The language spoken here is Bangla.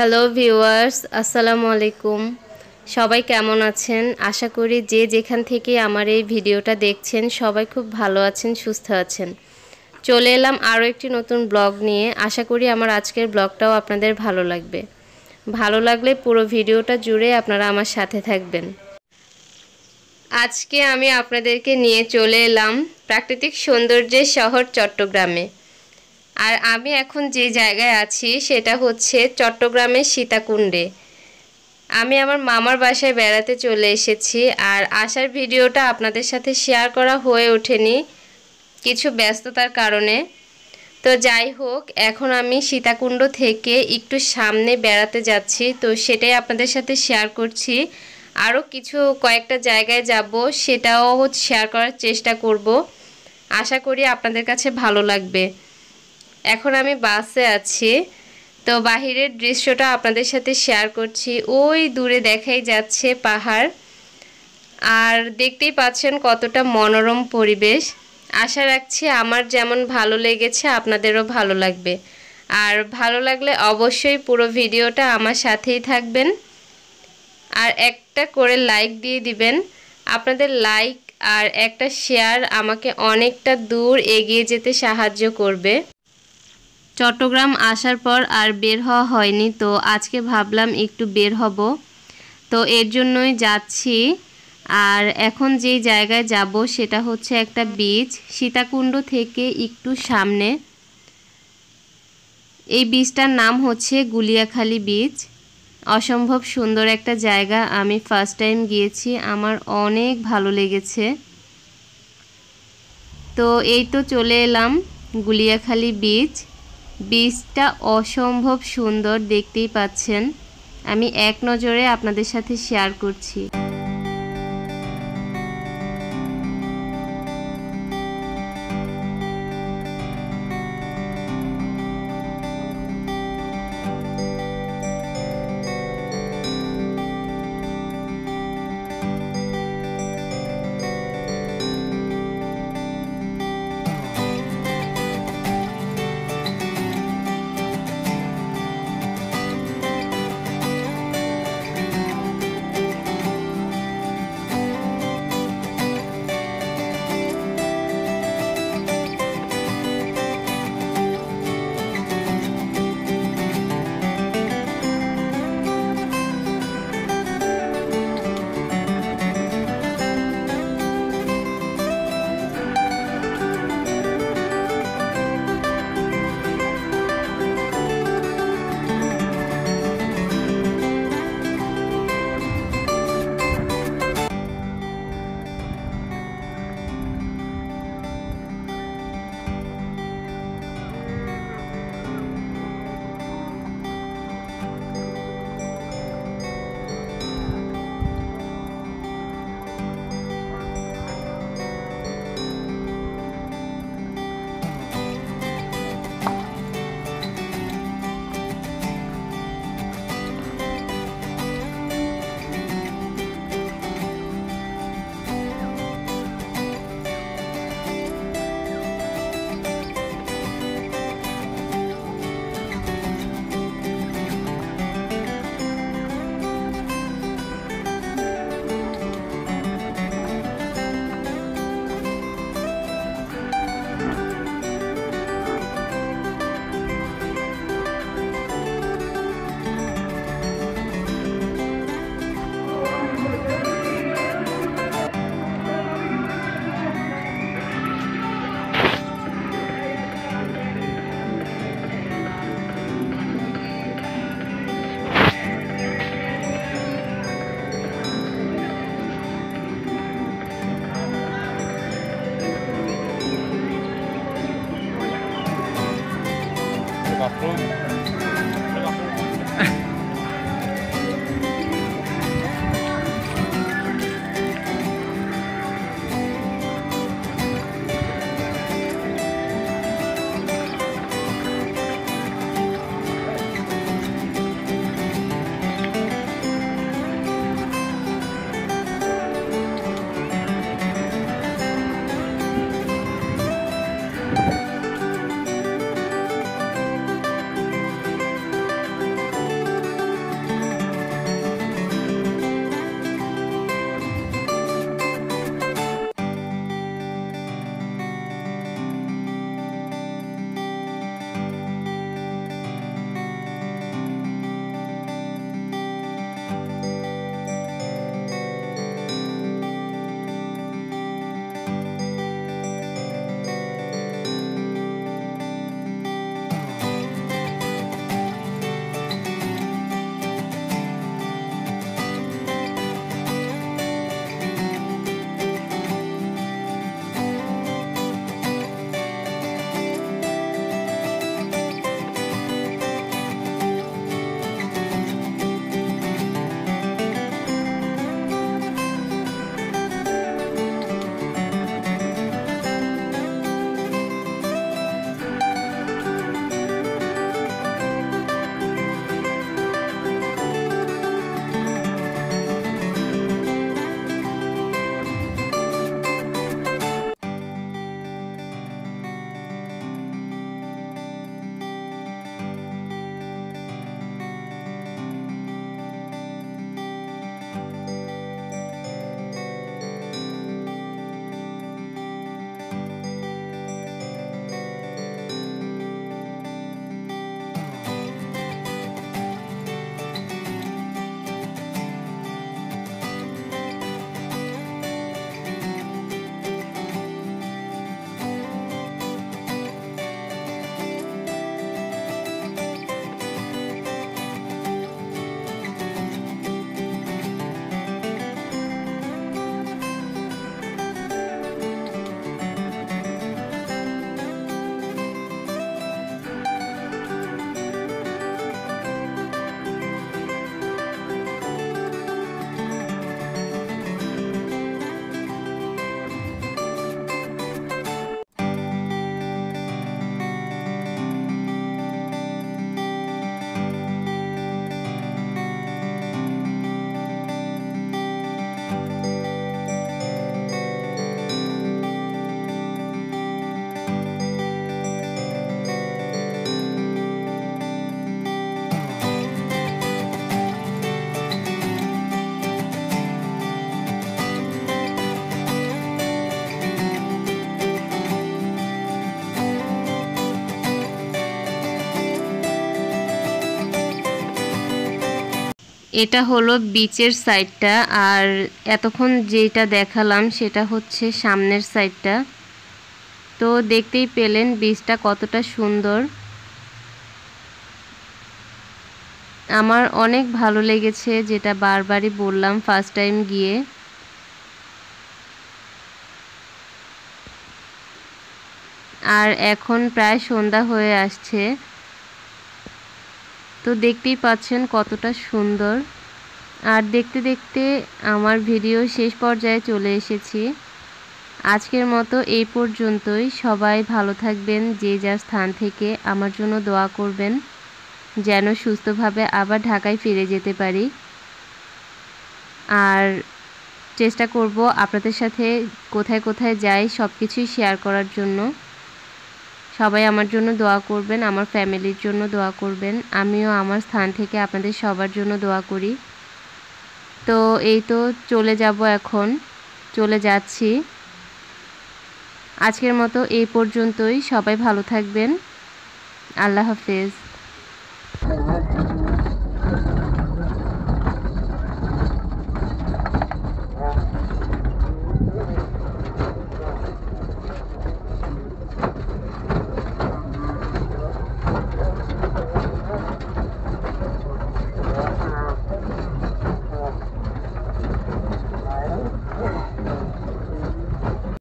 হ্যালো ভিউয়ার্স, আসসালামু আলাইকুম। সবাই কেমন আছেন? আশা করি যে যেখান থেকে আমার এই ভিডিওটা দেখছেন সবাই খুব ভালো আছেন, সুস্থ আছেন। চলে এলাম আরও একটি নতুন ব্লগ নিয়ে। আশা করি আমার আজকের ব্লগটাও আপনাদের ভালো লাগবে। ভালো লাগলে পুরো ভিডিওটা জুড়ে আপনারা আমার সাথে থাকবেন। আজকে আমি আপনাদেরকে নিয়ে চলে এলাম প্রাকৃতিক সৌন্দর্যের শহর চট্টগ্রামে। আর আমি এখন যে জায়গায় আছি সেটা হচ্ছে চট্টগ্রামের সীতাকুণ্ডে। আমি আমার মামার বাসায় বেড়াতে চলে এসেছি, আর আসার ভিডিওটা আপনাদের সাথে শেয়ার করা হয়ে ওঠেনি কিছু ব্যস্ততার কারণে। তো যাই হোক, এখন আমি সীতাকুণ্ড থেকে একটু সামনে বেড়াতে যাচ্ছি, তো সেটাই আপনাদের সাথে শেয়ার করছি। আরও কয়েকটা জায়গায় যাব, সেটাও শেয়ার করার চেষ্টা করব। আশা করি আপনাদের কাছে ভালো লাগবে। এখন আমি বাসে আছি, তো বাহিরের দৃশ্যটা আপনাদের সাথে শেয়ার করছি। ওই দূরে দেখাই যাচ্ছে পাহাড়, আর দেখতেই পাচ্ছেন কতটা মনোরম পরিবেশ। আশা রাখছি আমার যেমন ভালো লেগেছে আপনাদেরও ভালো লাগবে। আর ভালো লাগলে অবশ্যই পুরো ভিডিওটা আমার সাথেই থাকবেন, আর একটা করে লাইক দিয়ে দিবেন। আপনাদের লাইক আর একটা শেয়ার আমাকে অনেকটা দূর এগিয়ে যেতে সাহায্য করবে। চট্টগ্রাম আসার পর আর বের হওয়া হয়নি, তো আজকে ভাবলাম একটু বের হব, তো এর জন্যই যাচ্ছি। আর এখন যেই জায়গায় যাব সেটা হচ্ছে একটা বিচ, সীতাকুণ্ড থেকে একটু সামনে। এই বিচটার নাম হচ্ছে গুলিয়াখালী বিচ। অসম্ভব সুন্দর একটা জায়গা, আমি ফার্স্ট টাইম গিয়েছি, আমার অনেক ভালো লেগেছে। তো এই তো চলে এলাম গুলিয়াখালী বিচ। বিচটা অসম্ভব সুন্দর, দেখতেই পাচ্ছেন। আমি এক নজরে আপনাদের সাথে শেয়ার করছি। এটা হলো বিচের সাইডটা, আর এতক্ষণ যেটা দেখালাম সেটা হচ্ছে সামনের সাইডটা। তো দেখতেই পেলেন বিচটা কতটা সুন্দর। আমার অনেক ভালো লেগেছে, যেটা বারবারই বললাম ফার্স্ট টাইম গিয়ে। আর এখন প্রায় সন্ধ্যা হয়ে আসছে, তো দেখতেই পাচ্ছেন কতটা সুন্দর। আর দেখতে দেখতে আমার ভিডিও শেষ পর্যায়ে চলে এসেছি। আজকের মতো এই পর্যন্তই। সবাই ভালো থাকবেন, যে যার স্থান থেকে আমার জন্য দোয়া করবেন যেন সুস্থভাবে আবার ঢাকায় ফিরে যেতে পারি। আর চেষ্টা করব আপনাদের সাথে কোথায় কোথায় যাই সব কিছুই শেয়ার করার জন্য। সবাই আমার জন্য দোয়া করবেন, আমার ফ্যামিলির জন্য দোয়া করবেন। আমিও আমার স্থান থেকে আপনাদের সবার জন্য দোয়া করি। তো এই তো চলে যাব, এখন চলে যাচ্ছি। আজকের মতো এই পর্যন্তই। সবাই ভালো থাকবেন। আল্লাহ হাফেজ।